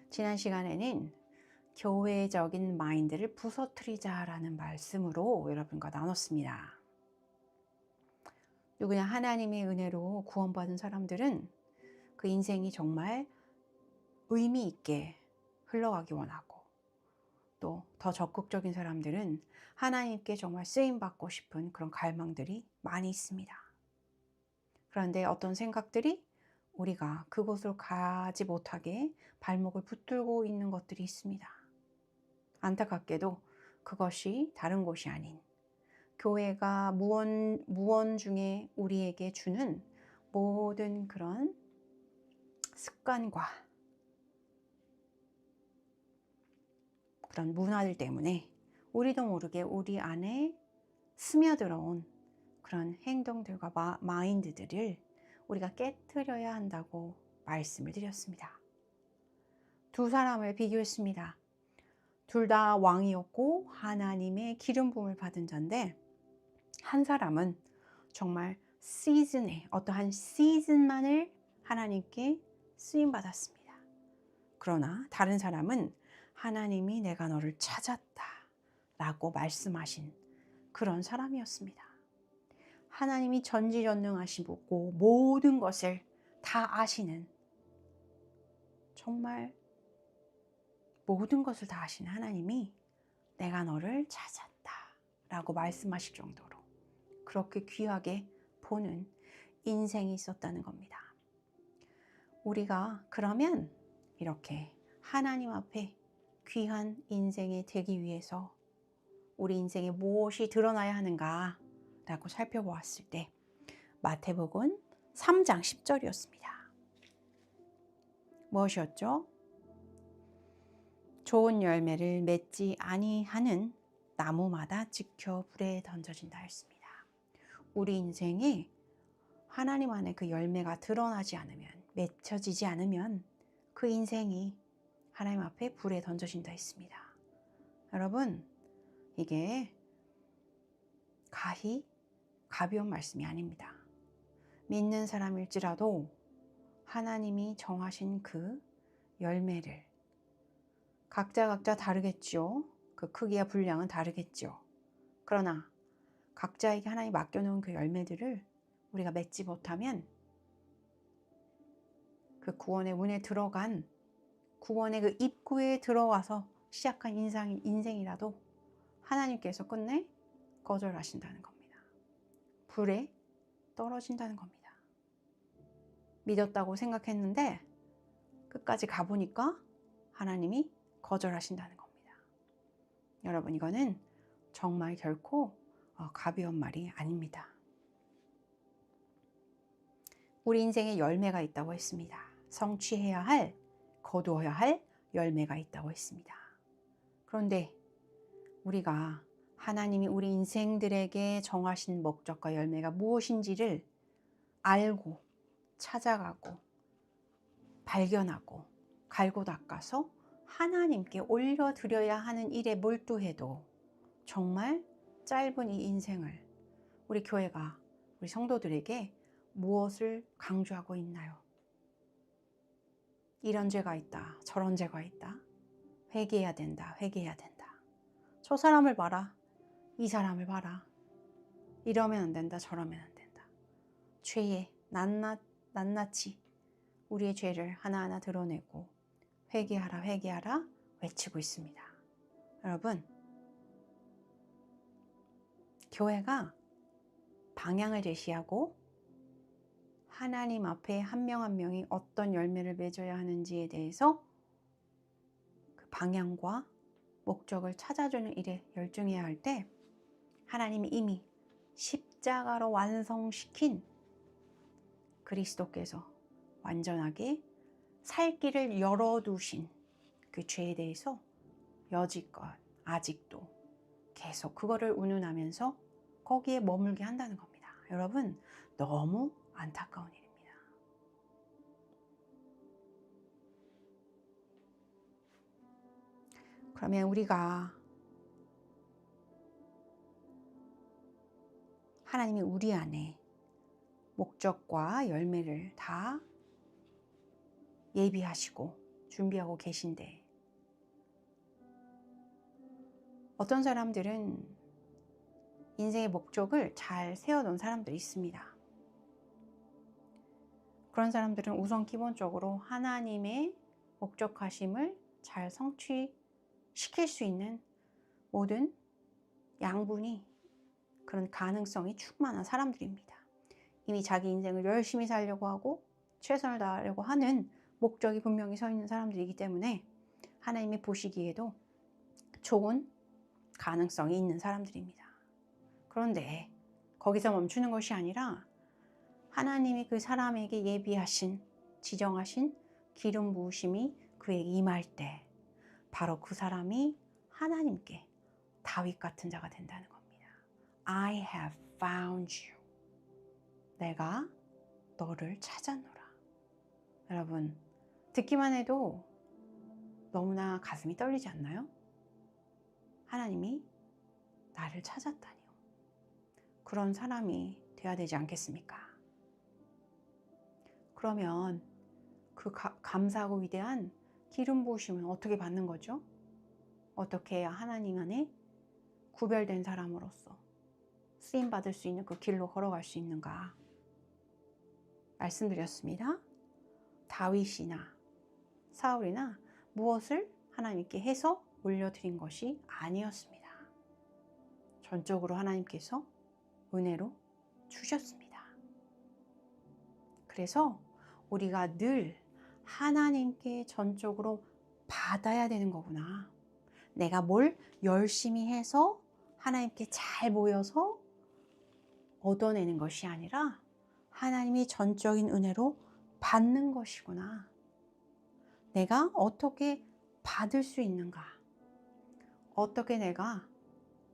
지난 시간에는 교회적인 마인드를 부서뜨리자라는 말씀으로 여러분과 나눴습니다. 누구나 하나님의 은혜로 구원받은 사람들은 그 인생이 정말 의미 있게 흘러가기 원하고, 또 더 적극적인 사람들은 하나님께 정말 쓰임받고 싶은 그런 갈망들이 많이 있습니다. 그런데 어떤 생각들이 우리가 그곳으로 가지 못하게 발목을 붙들고 있는 것들이 있습니다. 안타깝게도 그것이 다른 곳이 아닌 교회가 무언 중에 우리에게 주는 모든 그런 습관과 그런 문화들 때문에 우리도 모르게 우리 안에 스며들어온 그런 행동들과 마인드들을 우리가 깨트려야 한다고 말씀을 드렸습니다. 두 사람을 비교했습니다. 둘 다 왕이었고 하나님의 기름 부음을 받은 자인데, 한 사람은 정말 어떠한 시즌만을 하나님께 쓰임 받았습니다. 그러나 다른 사람은 하나님이 내가 너를 찾았다 라고 말씀하신 그런 사람이었습니다. 하나님이 전지전능하시고 모든 것을 다 아시는, 정말 모든 것을 다 아시는 하나님이 내가 너를 찾았다 라고 말씀하실 정도로 그렇게 귀하게 보는 인생이 있었다는 겁니다. 우리가 그러면 이렇게 하나님 앞에 귀한 인생이 되기 위해서 우리 인생에 무엇이 드러나야 하는가 라고 살펴보았을 때 마태복음 3장 10절이었습니다. 무엇이었죠? 좋은 열매를 맺지 아니하는 나무마다 지켜 불에 던져진다 했습니다. 우리 인생에 하나님 안에 그 열매가 드러나지 않으면, 맺혀지지 않으면 그 인생이 하나님 앞에 불에 던져진다 했습니다. 여러분, 이게 가벼운 말씀이 아닙니다. 믿는 사람일지라도 하나님이 정하신 그 열매를 각자 다르겠죠. 그 크기와 분량은 다르겠죠. 그러나 각자에게 하나님이 맡겨놓은 그 열매들을 우리가 맺지 못하면 그 구원의 문에 들어간, 구원의 그 입구에 들어와서 시작한 인생이라도 하나님께서 끝내 거절하신다는 겁니다. 불에 떨어진다는 겁니다. 믿었다고 생각했는데 끝까지 가보니까 하나님이 거절하신다는 겁니다. 여러분, 이거는 정말 결코 가벼운 말이 아닙니다. 우리 인생에 열매가 있다고 했습니다. 성취해야 할, 거두어야 할 열매가 있다고 했습니다. 그런데 우리가 하나님이 우리 인생들에게 정하신 목적과 열매가 무엇인지를 알고 찾아가고 발견하고 갈고 닦아서 하나님께 올려드려야 하는 일에 몰두해도 정말 짧은 이 인생을 우리 교회가 우리 성도들에게 무엇을 강조하고 있나요? 이런 죄가 있다, 저런 죄가 있다, 회개해야 된다, 회개해야 된다. 저 사람을 봐라, 이 사람을 봐라, 이러면 안 된다, 저러면 안 된다. 죄에 낱낱이 우리의 죄를 하나하나 드러내고 회개하라, 회개하라 외치고 있습니다. 여러분, 교회가 방향을 제시하고 하나님 앞에 한 명 한 명이 어떤 열매를 맺어야 하는지에 대해서 그 방향과 목적을 찾아주는 일에 열중해야 할 때 하나님이 이미 십자가로 완성시킨 그리스도께서 완전하게 살 길을 열어두신 그 죄에 대해서 여지껏 아직도 계속 그거를 운운하면서 거기에 머물게 한다는 겁니다. 여러분, 너무 안타까운 일입니다. 그러면 우리가 하나님이 우리 안에 목적과 열매를 다 예비하시고 준비하고 계신데, 어떤 사람들은 인생의 목적을 잘 세워놓은 사람들이 있습니다. 그런 사람들은 우선 기본적으로 하나님의 목적하심을 잘 성취시킬 수 있는 모든 양분이, 그런 가능성이 충만한 사람들입니다. 이미 자기 인생을 열심히 살려고 하고 최선을 다하려고 하는 목적이 분명히 서 있는 사람들이기 때문에 하나님이 보시기에도 좋은 가능성이 있는 사람들입니다. 그런데 거기서 멈추는 것이 아니라 하나님이 그 사람에게 예비하신, 지정하신 기름 부으심이 그에게 임할 때 바로 그 사람이 하나님께 다윗 같은 자가 된다는 겁니다. I have found you. 내가 너를 찾았노라. 여러분, 듣기만 해도 너무나 가슴이 떨리지 않나요? 하나님이 나를 찾았다니요. 그런 사람이 되어야 되지 않겠습니까? 그러면 그 감사하고 위대한 기름 부으심은 어떻게 받는 거죠? 어떻게 해야 하나님 안에 구별된 사람으로서 쓰임 받을 수 있는 그 길로 걸어갈 수 있는가? 말씀드렸습니다. 다윗이나 사울이나 무엇을 하나님께 해서 올려드린 것이 아니었습니다. 전적으로 하나님께서 은혜로 주셨습니다. 그래서 우리가 늘 하나님께 전적으로 받아야 되는 거구나. 내가 뭘 열심히 해서 하나님께 잘 모여서 얻어내는 것이 아니라 하나님이 전적인 은혜로 받는 것이구나. 내가 어떻게 받을 수 있는가? 어떻게 내가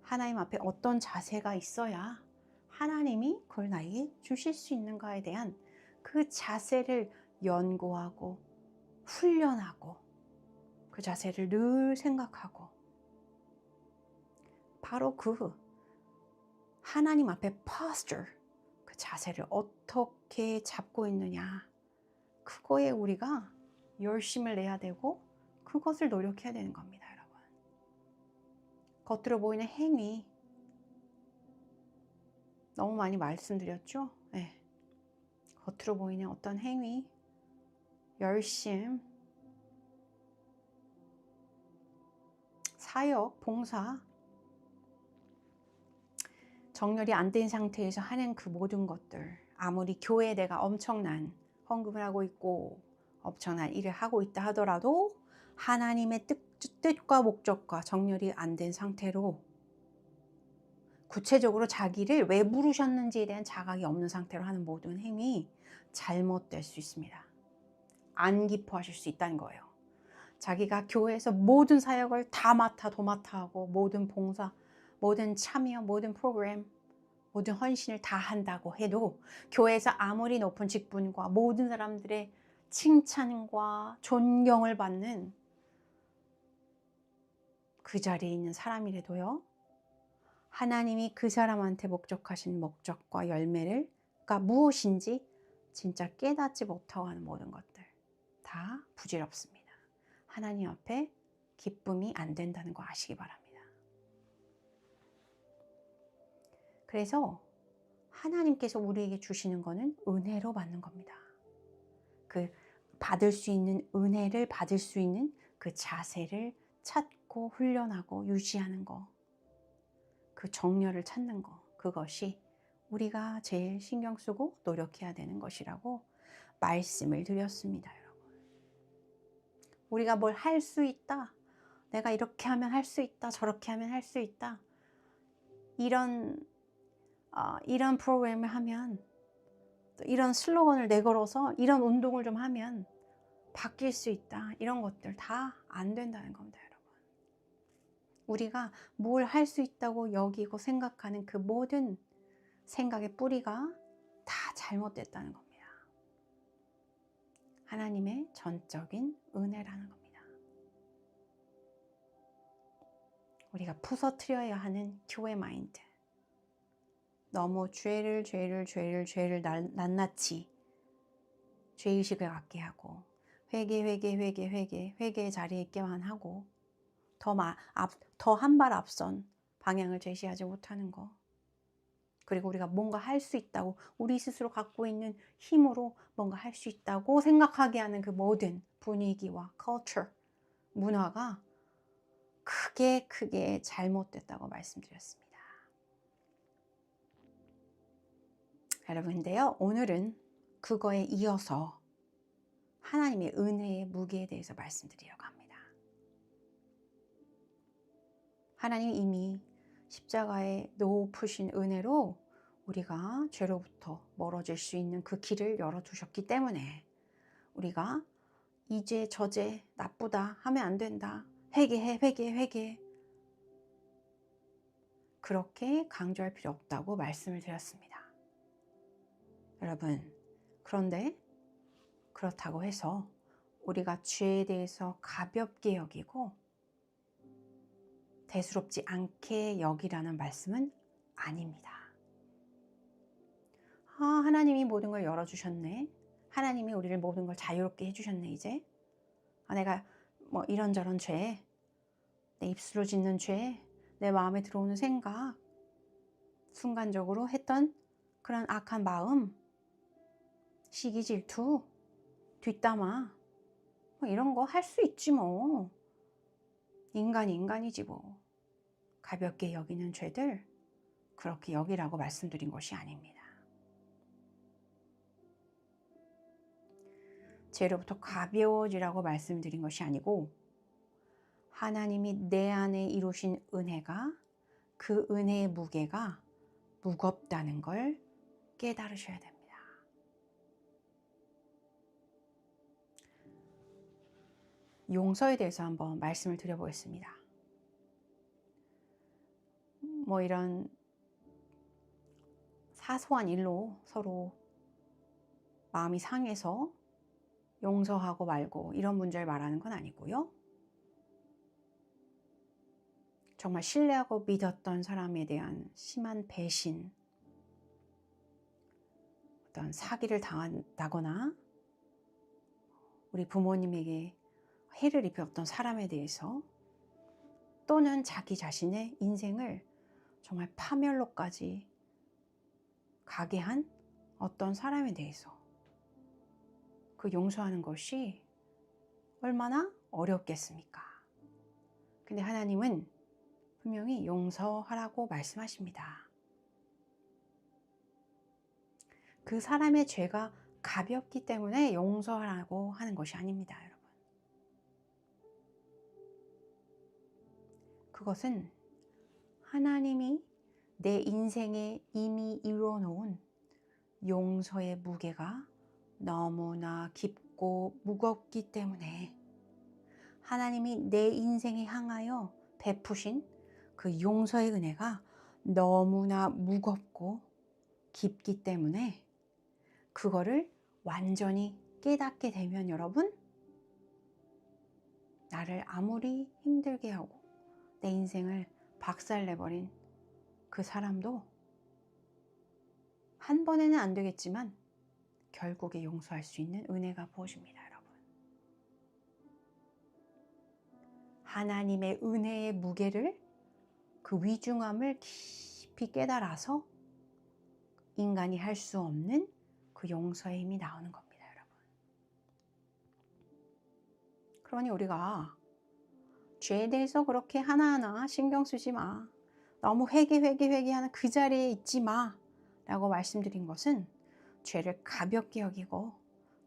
하나님 앞에 어떤 자세가 있어야 하나님이 그걸 나에게 주실 수 있는가에 대한 그 자세를 연구하고 훈련하고 그 자세를 늘 생각하고, 바로 그 하나님 앞에 posture, 그 자세를 어떻게 잡고 있느냐, 그거에 우리가 열심을 내야 되고 그것을 노력해야 되는 겁니다, 여러분. 겉으로 보이는 행위 너무 많이 말씀드렸죠? 네. 겉으로 보이는 어떤 행위, 열심, 사역, 봉사, 정렬이 안 된 상태에서 하는 그 모든 것들, 아무리 교회에 내가 엄청난 헌금을 하고 있고 엄청난 일을 하고 있다 하더라도 하나님의 뜻과 목적과 정렬이 안 된 상태로, 구체적으로 자기를 왜 부르셨는지에 대한 자각이 없는 상태로 하는 모든 행위 잘못될 수 있습니다. 안 기뻐하실 수 있다는 거예요. 자기가 교회에서 모든 사역을 다 맡아 도맡아 하고 모든 봉사, 모든 참여, 모든 프로그램, 모든 헌신을 다 한다고 해도 교회에서 아무리 높은 직분과 모든 사람들의 칭찬과 존경을 받는 그 자리에 있는 사람이라도요, 하나님이 그 사람한테 목적하신 목적과 열매가 무엇인지 진짜 깨닫지 못하고 하는 모든 것들 다 부질없습니다. 하나님 앞에 기쁨이 안 된다는 거 아시기 바랍니다. 그래서 하나님께서 우리에게 주시는 거는 은혜로 받는 겁니다. 그 받을 수 있는 은혜를 받을 수 있는 그 자세를 찾고 훈련하고 유지하는 거, 그 정렬을 찾는 거, 그것이 우리가 제일 신경 쓰고 노력해야 되는 것이라고 말씀을 드렸습니다, 여러분. 우리가 뭘 할 수 있다, 내가 이렇게 하면 할 수 있다, 저렇게 하면 할 수 있다, 이런 프로그램을 하면, 또 이런 슬로건을 내걸어서 이런 운동을 좀 하면 바뀔 수 있다, 이런 것들 다 안 된다는 겁니다, 여러분. 우리가 뭘 할 수 있다고 여기고 생각하는 그 모든 생각의 뿌리가 다 잘못됐다는 겁니다. 하나님의 전적인 은혜라는 겁니다. 우리가 부서뜨려야 하는 교회 마인드, 너무 죄를 낱낱이 죄의식을 갖게 하고 회개의 자리에 있게만 하고 더 한 발 앞선 방향을 제시하지 못하는 거. 그리고 우리가 뭔가 할 수 있다고, 우리 스스로 갖고 있는 힘으로 뭔가 할 수 있다고 생각하게 하는 그 모든 분위기와 culture, 문화가 크게 잘못됐다고 말씀드렸습니다. 여러분, 근데요, 오늘은 그거에 이어서 하나님의 은혜의 무게에 대해서 말씀드리려고 합니다. 하나님이 이미 십자가에 높으신 은혜로 우리가 죄로부터 멀어질 수 있는 그 길을 열어두셨기 때문에 우리가 이제 저제 나쁘다 하면 안 된다, 회개 그렇게 강조할 필요 없다고 말씀을 드렸습니다. 여러분, 그런데 그렇다고 해서 우리가 죄에 대해서 가볍게 여기고 대수롭지 않게 여기라는 말씀은 아닙니다. 하나님이 모든 걸 열어주셨네. 하나님이 우리를 모든 걸 자유롭게 해주셨네. 이제 내가 뭐 이런저런 죄, 내 입술로 짓는 죄, 내 마음에 들어오는 생각, 순간적으로 했던 그런 악한 마음, 시기 질투, 뒷담화, 뭐 이런 거 할 수 있지 뭐. 인간이 인간이지 뭐. 가볍게 여기는 죄들 그렇게 여기라고 말씀드린 것이 아닙니다. 죄로부터 가벼워지라고 말씀드린 것이 아니고 하나님이 내 안에 이루신 은혜가, 그 은혜의 무게가 무겁다는 걸 깨달으셔야 됩니다. 용서에 대해서 한번 말씀을 드려보겠습니다. 뭐 이런 사소한 일로 서로 마음이 상해서 용서하고 말고 이런 문제를 말하는 건 아니고요. 정말 신뢰하고 믿었던 사람에 대한 심한 배신, 어떤 사기를 당한다거나 우리 부모님에게 해를 입혔던 사람에 대해서, 또는 자기 자신의 인생을 정말 파멸로까지 가게 한 어떤 사람에 대해서 그 용서하는 것이 얼마나 어렵겠습니까? 근데 하나님은 분명히 용서하라고 말씀하십니다. 그 사람의 죄가 가볍기 때문에 용서하라고 하는 것이 아닙니다, 여러분. 그것은 하나님이 내 인생에 이미 이루어놓은 용서의 무게가 너무나 깊고 무겁기 때문에 하나님이 내 인생에 향하여 베푸신 그 용서의 은혜가 너무나 무겁고 깊기 때문에 그거를 완전히 깨닫게 되면 여러분, 나를 아무리 힘들게 하고 내 인생을 박살내버린 그 사람도 한 번에는 안 되겠지만 결국에 용서할 수 있는 은혜가 부어집니다, 여러분. 하나님의 은혜의 무게를, 그 위중함을 깊이 깨달아서 인간이 할 수 없는 그 용서의 힘이 나오는 겁니다, 여러분. 그러니 우리가 죄에 대해서 그렇게 하나하나 신경 쓰지 마, 너무 회개하는 그 자리에 있지 마 라고 말씀드린 것은 죄를 가볍게 여기고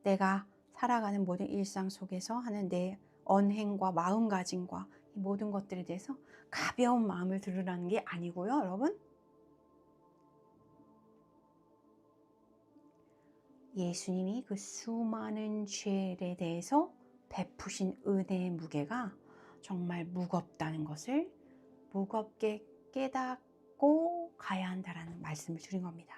내가 살아가는 모든 일상 속에서 하는 내 언행과 마음가짐과 이 모든 것들에 대해서 가벼운 마음을 들으라는 게 아니고요, 여러분. 예수님이 그 수많은 죄에 대해서 베푸신 은혜의 무게가 정말 무겁다는 것을 무겁게 깨닫고 가야 한다라는 말씀을 드린 겁니다.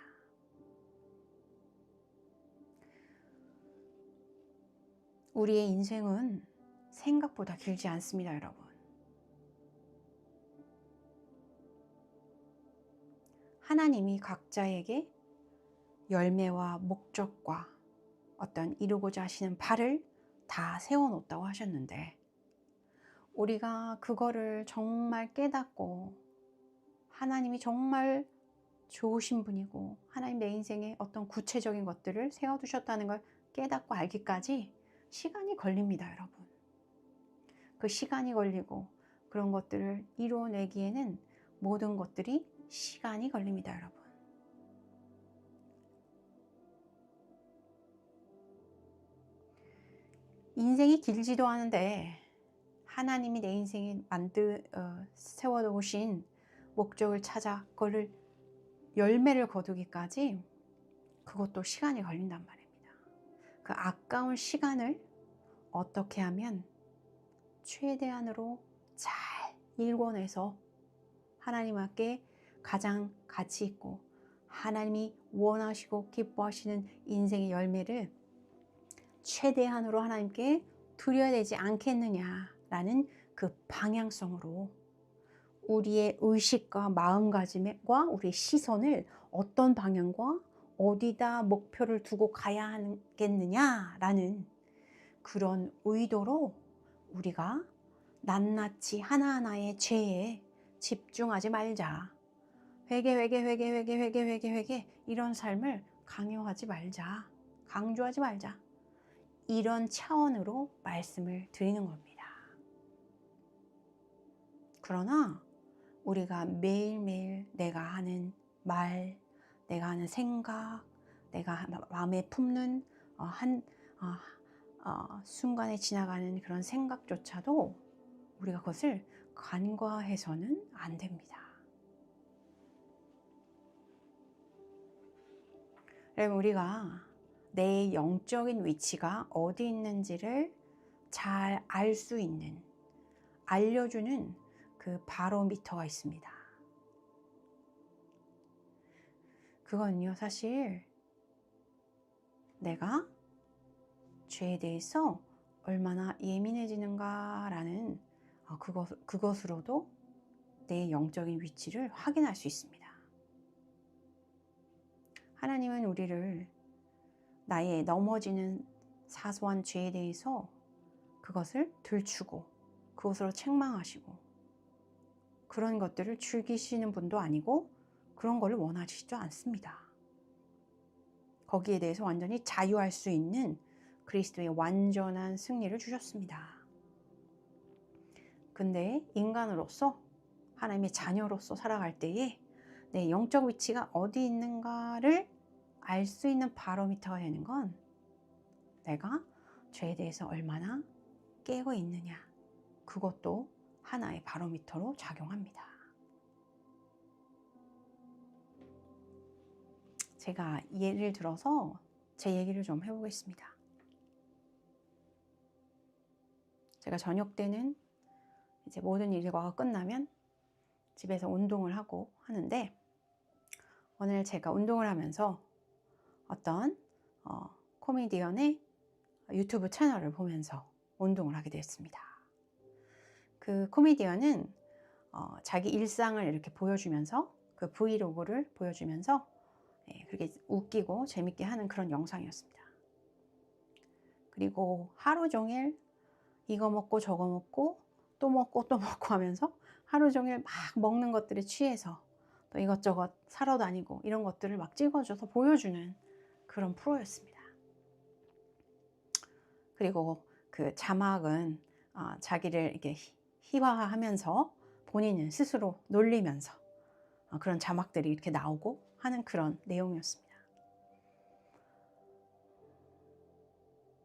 우리의 인생은 생각보다 길지 않습니다, 여러분. 하나님이 각자에게 열매와 목적과 어떤 이루고자 하시는 바를 다 세워놓았다고 하셨는데, 우리가 그거를 정말 깨닫고 하나님이 정말 좋으신 분이고 하나님 내 인생에 어떤 구체적인 것들을 세워두셨다는 걸 깨닫고 알기까지 시간이 걸립니다, 여러분. 그 시간이 걸리고 그런 것들을 이루어내기에는 모든 것들이 시간이 걸립니다, 여러분. 인생이 길지도 않은데 하나님이 내 인생에 세워놓으신 목적을 찾아 그거를 열매를 거두기까지 그것도 시간이 걸린단 말입니다. 그 아까운 시간을 어떻게 하면 최대한으로 잘 일궈내서 하나님께 가장 가치 있고 하나님이 원하시고 기뻐하시는 인생의 열매를 최대한으로 하나님께 드려야 되지 않겠느냐라는 그 방향성으로 우리의 의식과 마음가짐과 우리의 시선을 어떤 방향과 어디다 목표를 두고 가야 하겠느냐라는 그런 의도로 우리가 낱낱이 하나하나의 죄에 집중하지 말자. 회개 이런 삶을 강요하지 말자. 강조하지 말자. 이런 차원으로 말씀을 드리는 겁니다. 그러나 우리가 매일매일 내가 하는 말, 내가 하는 생각, 내가 마음에 품는 순간에 지나가는 그런 생각조차도 우리가 그것을 간과해서는 안 됩니다. 여러분, 우리가 내 영적인 위치가 어디 있는지를 잘 알 수 있는, 알려주는 그 바로미터가 있습니다. 그건요, 사실 내가 죄에 대해서 얼마나 예민해지는가라는 그것으로도 내 영적인 위치를 확인할 수 있습니다. 하나님은 우리를 나의 넘어지는 사소한 죄에 대해서 그것을 들추고 그것으로 책망하시고 그런 것들을 즐기시는 분도 아니고 그런 걸 원하시지도 않습니다. 거기에 대해서 완전히 자유할 수 있는 그리스도의 완전한 승리를 주셨습니다. 근데 인간으로서 하나님의 자녀로서 살아갈 때에 내 영적 위치가 어디 있는가를 알 수 있는 바로미터가 되는 건 내가 죄에 대해서 얼마나 깨어 있느냐, 그것도 하나의 바로미터로 작용합니다. 제가 예를 들어서 제 얘기를 좀 해보겠습니다. 제가 저녁 때는 이제 모든 일과가 끝나면 집에서 운동을 하고 하는데, 오늘 제가 운동을 하면서 어떤 코미디언의 유튜브 채널을 보면서 운동을 하게 됐습니다. 그 코미디언은 자기 일상을 이렇게 보여주면서 그 브이로그를 보여주면서 그렇게 웃기고 재밌게 하는 그런 영상이었습니다. 그리고 하루 종일 이거 먹고 저거 먹고 또 먹고 또 먹고 하면서 하루 종일 막 먹는 것들에 취해서 또 이것저것 사러 다니고 이런 것들을 막 찍어줘서 보여주는 그런 프로였습니다. 그리고 그 자막은 자기를 이렇게 희화화하면서 본인은 스스로 놀리면서 그런 자막들이 이렇게 나오고 하는 그런 내용이었습니다.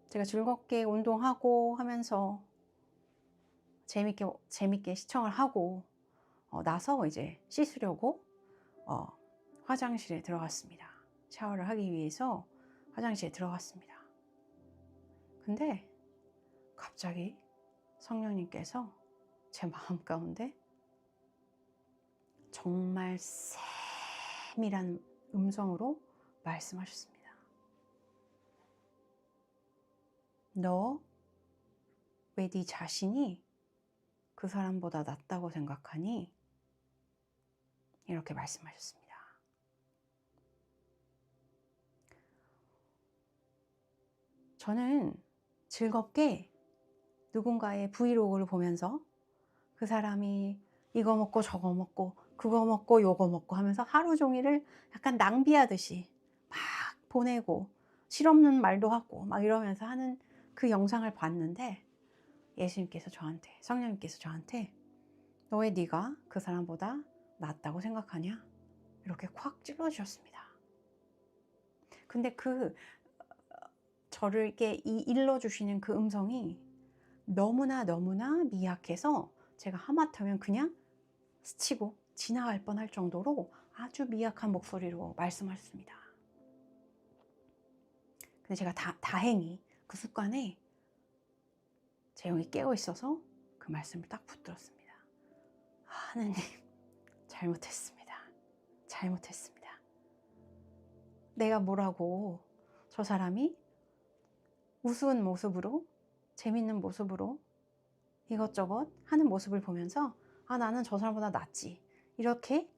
제가 즐겁게 운동하고 하면서 재밌게 시청을 하고 나서 이제 씻으려고 화장실에 들어갔습니다. 샤워를 하기 위해서 화장실에 들어갔습니다. 근데 갑자기 성령님께서 제 마음 가운데 정말 세밀한 음성으로 말씀하셨습니다. 너 왜 네 자신이 그 사람보다 낫다고 생각하니? 이렇게 말씀하셨습니다. 저는 즐겁게 누군가의 브이로그를 보면서 그 사람이 이거 먹고 저거 먹고 그거 먹고 요거 먹고 하면서 하루 종일을 약간 낭비하듯이 막 보내고 실없는 말도 하고 막 이러면서 하는 그 영상을 봤는데, 예수님께서 저한테, 성령님께서 저한테 너의 네가 그 사람보다 낫다고 생각하냐? 이렇게 콱 찔러주셨습니다. 근데 저를 이렇게 일러주시는 그 음성이 너무나 미약해서 제가 하마터면 그냥 스치고 지나갈 뻔할 정도로 아주 미약한 목소리로 말씀하셨습니다. 근데 제가 다행히 그 순간에 제 영이 깨어 있어서 그 말씀을 딱 붙들었습니다. 하느님, 잘못했습니다. 잘못했습니다. 내가 뭐라고 저 사람이 우스운 모습으로, 재밌는 모습으로 이것저것 하는 모습을 보면서 나는 저 사람보다 낫지, 이렇게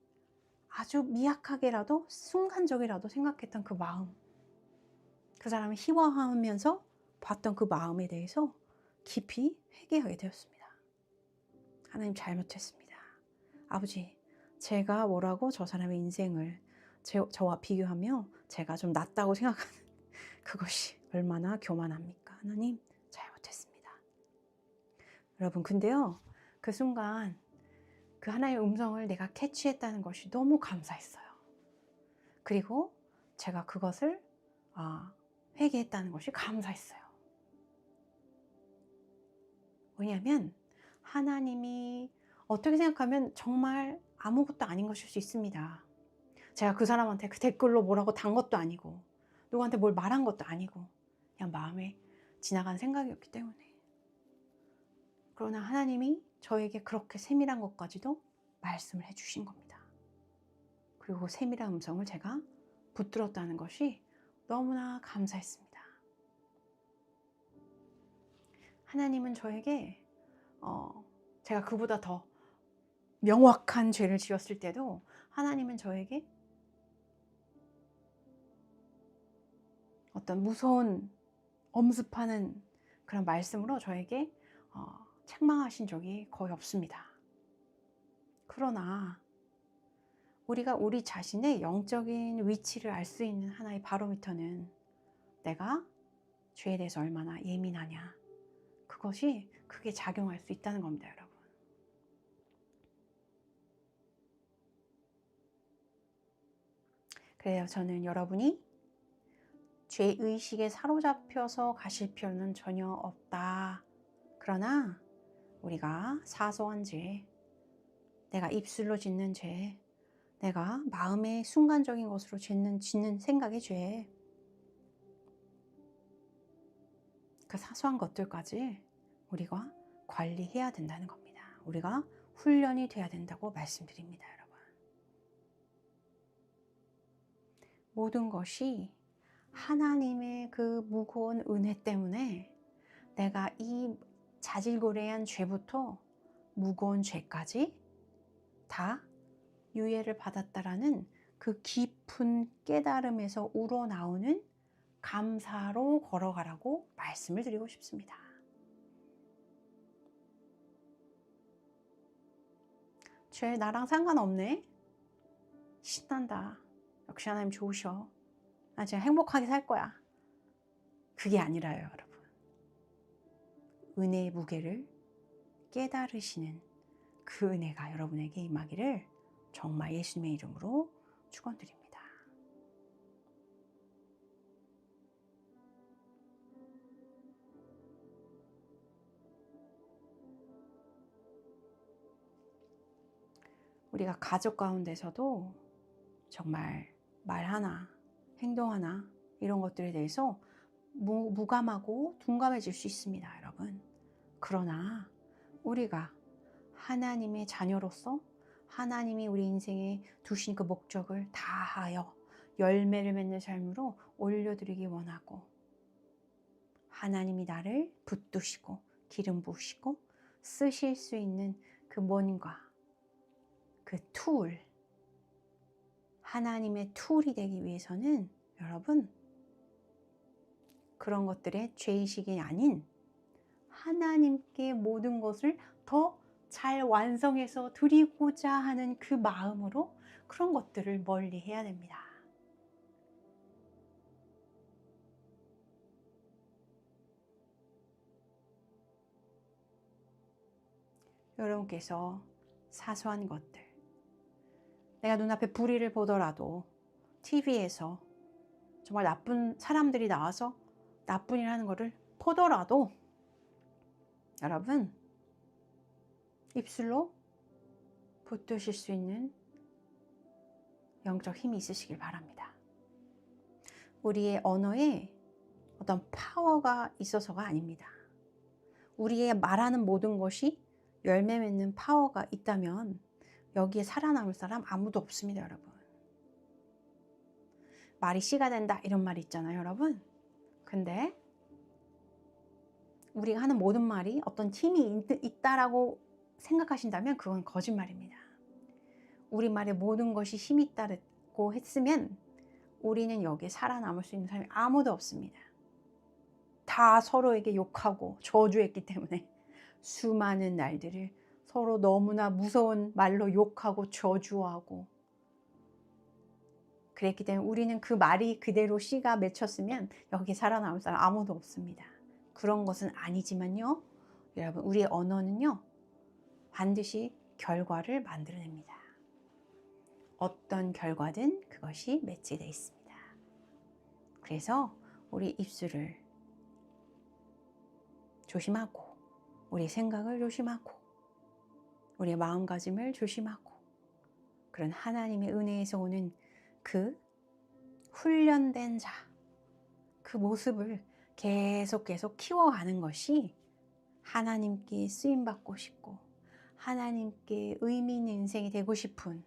아주 미약하게라도 순간적이라도 생각했던 그 마음, 그 사람을 희화화하면서 봤던 그 마음에 대해서 깊이 회개하게 되었습니다. 하나님, 잘못했습니다. 아버지, 제가 뭐라고 저 사람의 인생을 저와 비교하며 제가 좀 낫다고 생각하는 그것이 얼마나 교만합니까? 하나님, 잘못했습니다. 여러분, 근데요, 그 순간 그 하나의 음성을 내가 캐치했다는 것이 너무 감사했어요. 그리고 제가 그것을 회개했다는 것이 감사했어요. 왜냐하면 하나님이 어떻게 생각하면 정말 아무것도 아닌 것일 수 있습니다. 제가 그 사람한테 그 댓글로 뭐라고 단 것도 아니고 누구한테 뭘 말한 것도 아니고 그냥 마음에 지나간 생각이었기 때문에. 그러나 하나님이 저에게 그렇게 세밀한 것까지도 말씀을 해주신 겁니다. 그리고 그 세밀한 음성을 제가 붙들었다는 것이 너무나 감사했습니다. 하나님은 저에게 제가 그보다 더 명확한 죄를 지었을 때도 하나님은 저에게 어떤 무서운 엄습하는 그런 말씀으로 저에게 책망하신 적이 거의 없습니다. 그러나 우리가 우리 자신의 영적인 위치를 알 수 있는 하나의 바로미터는 내가 죄에 대해서 얼마나 예민하냐, 그것이 크게 작용할 수 있다는 겁니다, 여러분. 그래요, 저는 여러분이 죄의식에 사로잡혀서 가실 필요는 전혀 없다. 그러나 우리가 사소한 죄, 내가 입술로 짓는 죄, 내가 마음의 순간적인 것으로 짓는 생각의 죄, 그 사소한 것들까지 우리가 관리해야 된다는 겁니다. 우리가 훈련이 돼야 된다고 말씀드립니다, 여러분. 모든 것이 하나님의 그 무거운 은혜 때문에 내가 이 자질구레한 죄부터 무거운 죄까지 다 유예를 받았다라는 그 깊은 깨달음에서 우러나오는 감사로 걸어가라고 말씀을 드리고 싶습니다. 죄 나랑 상관없네? 신난다. 역시 하나님 좋으셔. 나 지금 행복하게 살 거야. 그게 아니라요, 여러분. 은혜의 무게를 깨달으시는 그 은혜가 여러분에게 임하기를 정말 예수님의 이름으로 축원드립니다. 우리가 가족 가운데서도 정말 말 하나, 행동 하나, 이런 것들에 대해서 무감하고 둔감해질 수 있습니다, 여러분. 그러나 우리가 하나님의 자녀로서 하나님이 우리 인생에 두신 그 목적을 다하여 열매를 맺는 삶으로 올려드리기 원하고, 하나님이 나를 붙드시고 기름 부으시고 쓰실 수 있는 그 뭔가, 그 툴, 하나님의 툴이 되기 위해서는 여러분, 그런 것들의 죄의식이 아닌 하나님께 모든 것을 더 잘 완성해서 드리고자 하는 그 마음으로 그런 것들을 멀리 해야 됩니다. 여러분께서 사소한 것들, 내가 눈앞에 불의를 보더라도 TV에서 정말 나쁜 사람들이 나와서 나쁜 일 하는 것을 보더라도 여러분 입술로 붙드실 수 있는 영적 힘이 있으시길 바랍니다. 우리의 언어에 어떤 파워가 있어서가 아닙니다. 우리의 말하는 모든 것이 열매 맺는 파워가 있다면 여기에 살아남을 사람 아무도 없습니다, 여러분. 말이 씨가 된다 이런 말이 있잖아요, 여러분. 근데 우리가 하는 모든 말이 어떤 힘이 있다라고 생각하신다면 그건 거짓말입니다. 우리 말에 모든 것이 힘이 있다고 했으면 우리는 여기에 살아남을 수 있는 사람이 아무도 없습니다. 다 서로에게 욕하고 저주했기 때문에 수많은 날들을 서로 너무나 무서운 말로 욕하고 저주하고 그랬기 때문에 우리는 그 말이 그대로 씨가 맺혔으면 여기 살아남을 사람 아무도 없습니다. 그런 것은 아니지만요. 여러분 우리의 언어는요. 반드시 결과를 만들어냅니다. 어떤 결과든 그것이 매치되어 있습니다. 그래서 우리 입술을 조심하고 우리 생각을 조심하고 우리의 마음가짐을 조심하고 그런 하나님의 은혜에서 오는 그 훈련된 자, 그 모습을 계속 키워가는 것이 하나님께 쓰임받고 싶고 하나님께 의미 있는 인생이 되고 싶은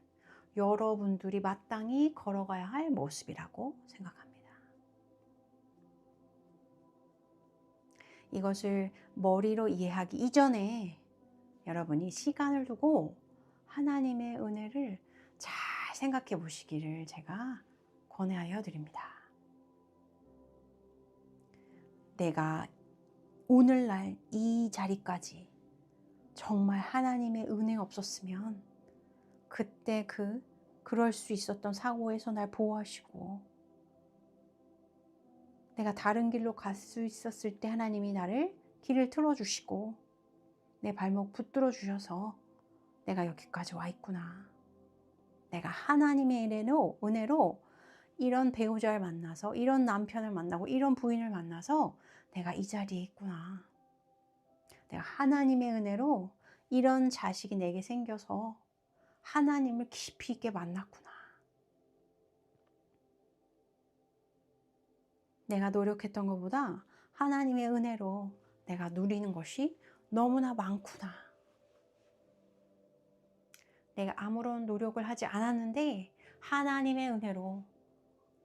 여러분들이 마땅히 걸어가야 할 모습이라고 생각합니다. 이것을 머리로 이해하기 이전에 여러분이 시간을 두고 하나님의 은혜를 잘 생각해 보시기를 제가 권하여 드립니다. 내가 오늘날 이 자리까지 정말 하나님의 은혜가 없었으면 그때 그럴 수 있었던 사고에서 날 보호하시고 내가 다른 길로 갈 수 있었을 때 하나님이 나를 길을 틀어주시고 내 발목 붙들어 주셔서 내가 여기까지 와 있구나. 내가 하나님의 은혜로 이런 배우자를 만나서 이런 남편을 만나고 이런 부인을 만나서 내가 이 자리에 있구나. 내가 하나님의 은혜로 이런 자식이 내게 생겨서 하나님을 깊이 있게 만났구나. 내가 노력했던 것보다 하나님의 은혜로 내가 누리는 것이 너무나 많구나. 내가 아무런 노력을 하지 않았는데 하나님의 은혜로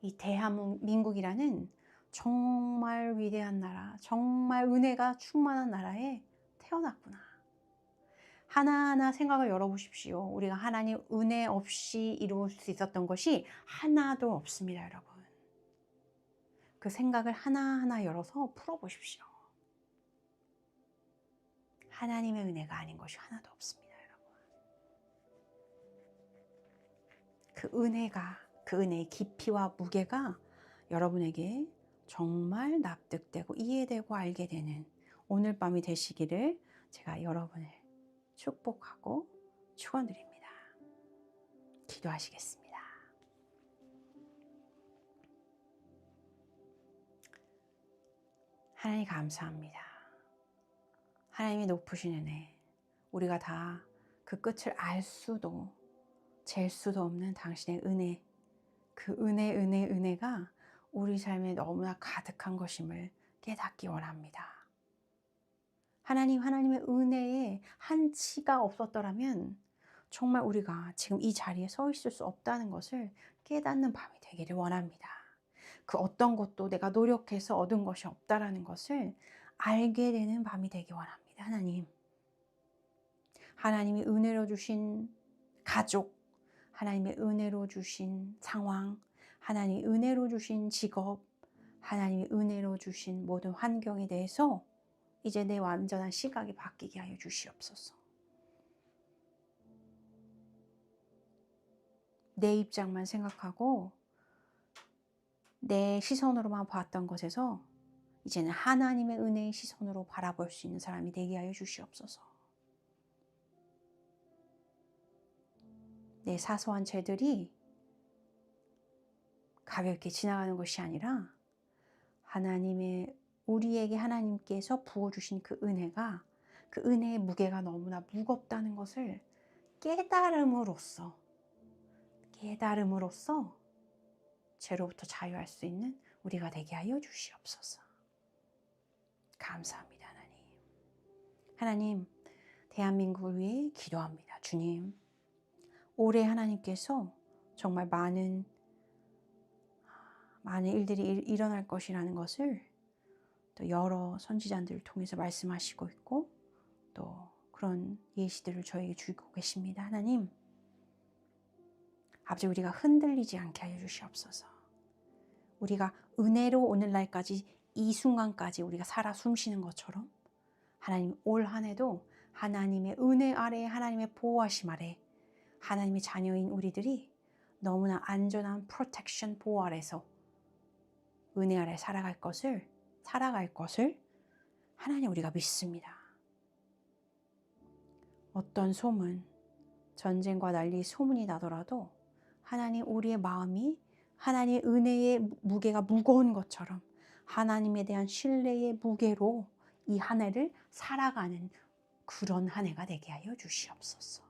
이 대한민국이라는 정말 위대한 나라, 정말 은혜가 충만한 나라에 태어났구나. 하나하나 생각을 열어보십시오. 우리가 하나님 은혜 없이 이룰 수 있었던 것이 하나도 없습니다, 여러분. 그 생각을 하나하나 열어서 풀어보십시오. 하나님의 은혜가 아닌 것이 하나도 없습니다, 여러분. 그 은혜의 깊이와 무게가 여러분에게 정말 납득되고 이해되고 알게 되는 오늘 밤이 되시기를 제가 여러분을 축복하고 축원드립니다. 기도하시겠습니다. 하나님 감사합니다. 하나님의 높으신 은혜, 우리가 다 그 끝을 알 수도 잴 수도 없는 당신의 은혜, 그 은혜가 우리 삶에 너무나 가득한 것임을 깨닫기 원합니다. 하나님의 은혜에 한치가 없었더라면 정말 우리가 지금 이 자리에 서 있을 수 없다는 것을 깨닫는 밤이 되기를 원합니다. 그 어떤 것도 내가 노력해서 얻은 것이 없다라는 것을 알게 되는 밤이 되기 원합니다. 하나님이 은혜로 주신 가족, 하나님의 은혜로 주신 상황, 하나님이 은혜로 주신 직업, 하나님이 은혜로 주신 모든 환경에 대해서 이제 내 완전한 시각이 바뀌게 하여 주시옵소서. 내 입장만 생각하고 내 시선으로만 봤던 것에서 이제는 하나님의 은혜의 시선으로 바라볼 수 있는 사람이 되게 하여 주시옵소서. 내 사소한 죄들이 가볍게 지나가는 것이 아니라 우리에게 하나님께서 부어주신 그 은혜가, 그 은혜의 무게가 너무나 무겁다는 것을 깨달음으로써 죄로부터 자유할 수 있는 우리가 되게 하여 주시옵소서. 감사합니다, 하나님. 하나님, 대한민국을 위해 기도합니다. 주님, 올해 하나님께서 정말 많은 일들이 일어날 것이라는 것을 또 여러 선지자들을 통해서 말씀하시고 있고 또 그런 예시들을 저에게 주고 계십니다. 하나님, 아버지, 우리가 흔들리지 않게 하여 주시옵소서. 우리가 은혜로 오늘날까지 이 순간까지 우리가 살아 숨쉬는 것처럼 하나님, 올 한 해도 하나님의 은혜 아래, 하나님의 보호하심 아래, 하나님의 자녀인 우리들이 너무나 안전한 프로텍션 보호 아래서 은혜 아래 살아갈 것을 하나님, 우리가 믿습니다. 어떤 소문, 전쟁과 난리의 소문이 나더라도 하나님, 우리의 마음이 하나님의 은혜의 무게가 무거운 것처럼 하나님에 대한 신뢰의 무게로 이 한 해를 살아가는 그런 한 해가 되게 하여 주시옵소서.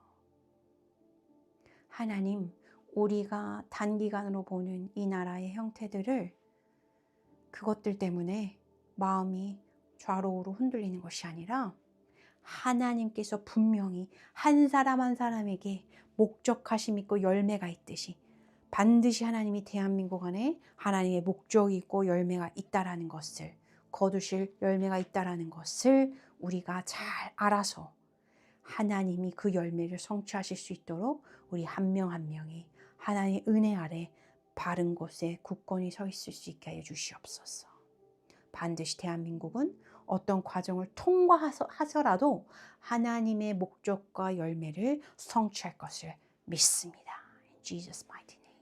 하나님, 우리가 단기간으로 보는 이 나라의 형태들을 그것들 때문에 마음이 좌로우로 흔들리는 것이 아니라 하나님께서 분명히 한 사람 한 사람에게 목적하심 있고 열매가 있듯이 반드시 하나님이 대한민국 안에 하나님의 목적이 있고 열매가 있다라는 것을, 거두실 열매가 있다라는 것을 우리가 잘 알아서 하나님이 그 열매를 성취하실 수 있도록 우리 한 명 한 명이 하나님의 은혜 아래 바른 곳에 굳건히 서 있을 수 있게 하여 주시옵소서. 반드시 대한민국은 어떤 과정을 통과하서라도 하나님의 목적과 열매를 성취할 것을 믿습니다. In Jesus' mighty name.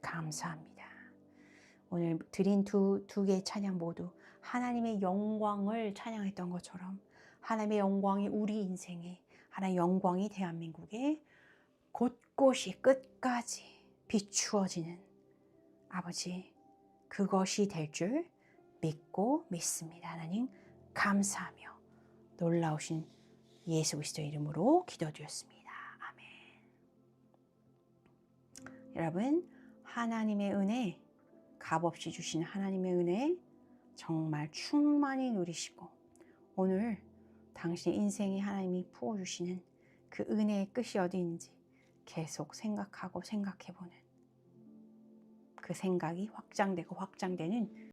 감사합니다. 오늘 드린 두 개의 찬양 모두 하나님의 영광을 찬양했던 것처럼 하나님의 영광이 우리 인생에, 하나님의 영광이 대한민국에 곳곳이 끝까지 비추어지는 아버지, 그것이 될 줄 믿고 믿습니다. 하나님, 감사하며 놀라우신 예수 그리스도의 이름으로 기도드렸습니다. 아멘. 여러분, 하나님의 은혜, 값없이 주신 하나님의 은혜 정말 충만히 누리시고 오늘 당신의 인생에 하나님이 부어주시는 그 은혜의 끝이 어디 있는지 계속 생각하고 생각해보는 그 생각이 확장되고 확장되는